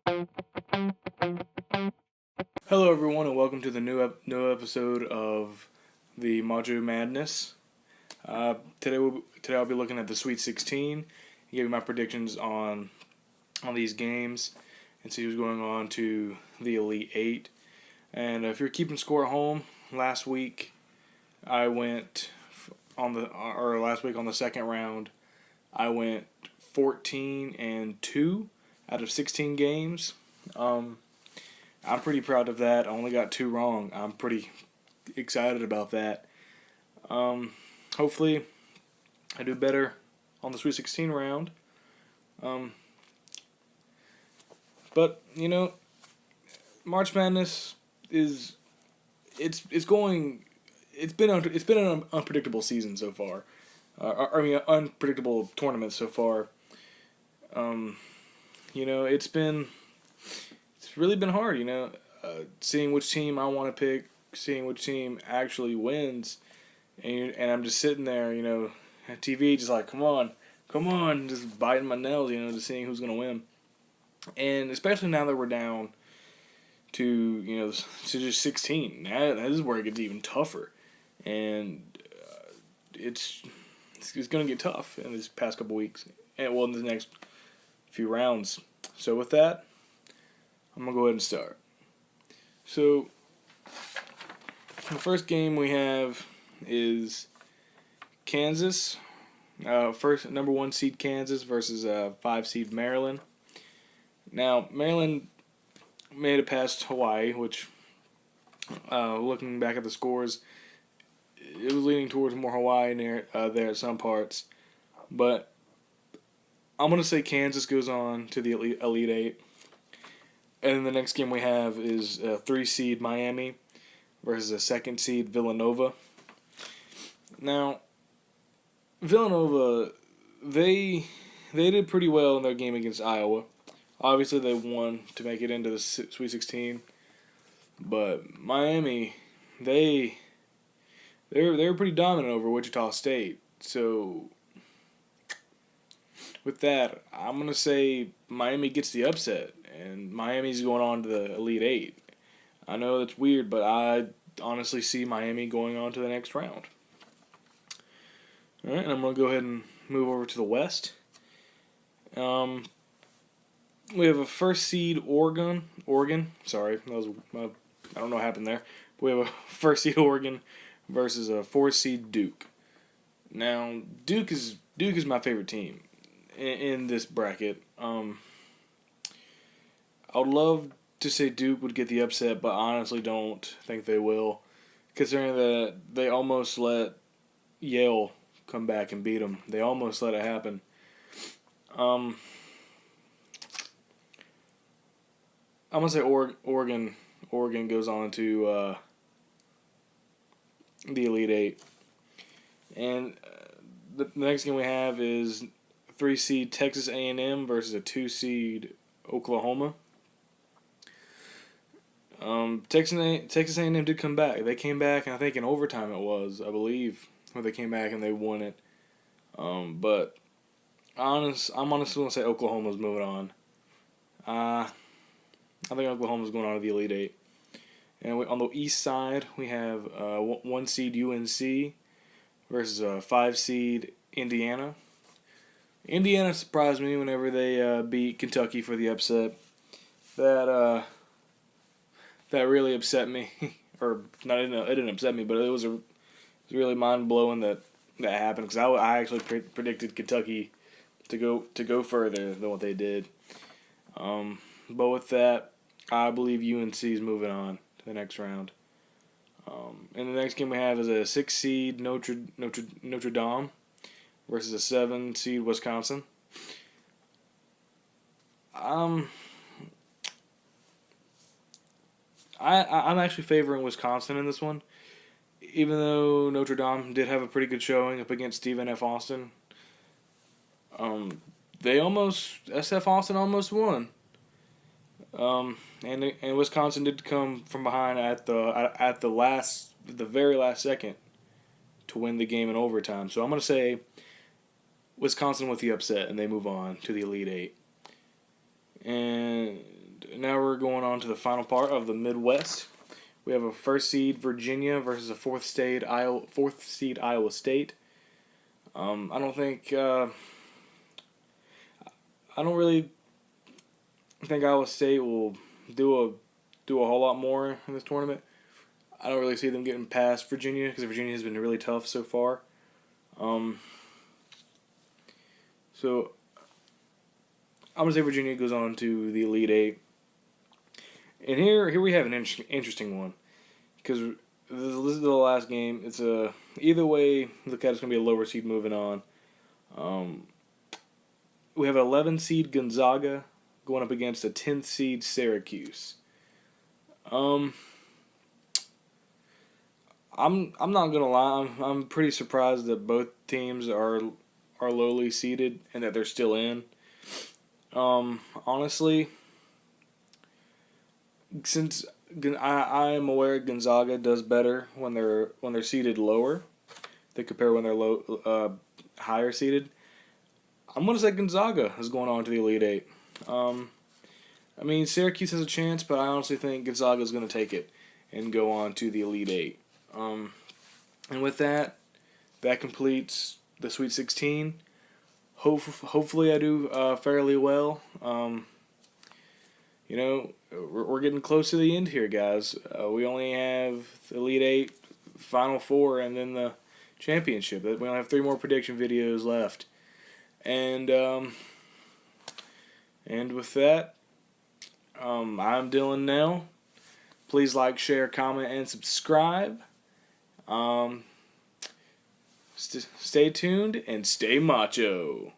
Hello, everyone, and welcome to the new episode of the Macho Madness. Today I'll be looking at the Sweet 16, giving my predictions on these games, and see who's going on to the Elite Eight. And if you're keeping score at home, last week I went last week on the second round, I went 14-2 out of 16 games. I'm pretty proud of that. I only got 2 wrong. I'm pretty excited about that. Hopefully, I do better on the Sweet 16 round. But March Madness it's been an unpredictable season so far. Unpredictable tournament so far. It's really been hard, seeing which team I want to pick, seeing which team actually wins, and I'm just sitting there, at TV, just like, come on, just biting my nails, just seeing who's gonna win, and especially now that we're down to just 16, that is where it gets even tougher, and it's gonna get tough in these past couple weeks, and in the next few rounds. So with that, I'm going to go ahead and start. So, the first game we have is Kansas. First, number 1 seed Kansas versus 5 seed Maryland. Now, Maryland made it past Hawaii, which, looking back at the scores, it was leaning towards more Hawaii there at some parts. But I'm going to say Kansas goes on to the Elite Eight. And then the next game we have is 3 seed Miami versus a 2nd seed Villanova. Now, Villanova, they did pretty well in their game against Iowa. Obviously, they won to make it into the Sweet 16. But Miami, they were pretty dominant over Wichita State. So with that, I'm going to say Miami gets the upset, and Miami's going on to the Elite Eight. I know that's weird, but I honestly see Miami going on to the next round. All right, and I'm going to go ahead and move over to the West. We have a 1st seed Oregon. Sorry, I don't know what happened there. We have a 1st seed Oregon versus a 4th seed Duke. Now, Duke is my favorite team in this bracket. I would love to say Duke would get the upset, but I honestly don't think they will, considering that they almost let Yale come back and beat them. They almost let it happen. I'm going to say Oregon goes on to the Elite Eight. And the next game we have is 3 seed Texas A&M versus a 2 seed Oklahoma. Texas A&M did come back. They came back, and I think in overtime it was, I believe, where they came back and they won it. But I'm honestly going to say Oklahoma's moving on. I think Oklahoma's going on to the Elite Eight. And on the east side, we have 1 seed UNC versus a 5 seed Indiana. Indiana surprised me whenever they beat Kentucky for the upset. That really upset me, or not. It didn't upset me, but it was really mind blowing that happened, because I actually predicted Kentucky to go further than what they did. But with that, I believe UNC is moving on to the next round. And the next game we have is a 6 seed Notre Dame versus a 7 seed Wisconsin. I'm actually favoring Wisconsin in this one, even though Notre Dame did have a pretty good showing up against Stephen F. Austin. SF Austin almost won. And Wisconsin did come from behind at the very last second to win the game in overtime. So I'm going to say Wisconsin with the upset, and they move on to the Elite Eight. And on to the final part of the Midwest. We have a first seed Virginia versus a fourth seed Iowa State. I don't really think Iowa State will do a whole lot more in this tournament. I don't really see them getting past Virginia because Virginia has been really tough so far. So I'm gonna say Virginia goes on to the Elite Eight. And here we have an interesting one, because this is the last game. It's either way look at it's gonna be a lower seed moving on. We have an 11 seed Gonzaga going up against a 10th seed Syracuse. I'm not gonna lie. I'm pretty surprised that both teams are lowly seeded and that they're still in. Honestly, since I am aware Gonzaga does better when they're seated lower, they compare when they're higher seated. I'm gonna say Gonzaga is going on to the Elite Eight. I mean, Syracuse has a chance, but I honestly think Gonzaga is going to take it and go on to the Elite Eight. And with that completes the Sweet 16. Hopefully I do fairly well. We're getting close to the end here, guys. We only have the Elite Eight, Final Four, and then the championship. We only have 3 more prediction videos left. And with that, I'm Dylan now. Please like, share, comment, and subscribe. Stay tuned and stay macho.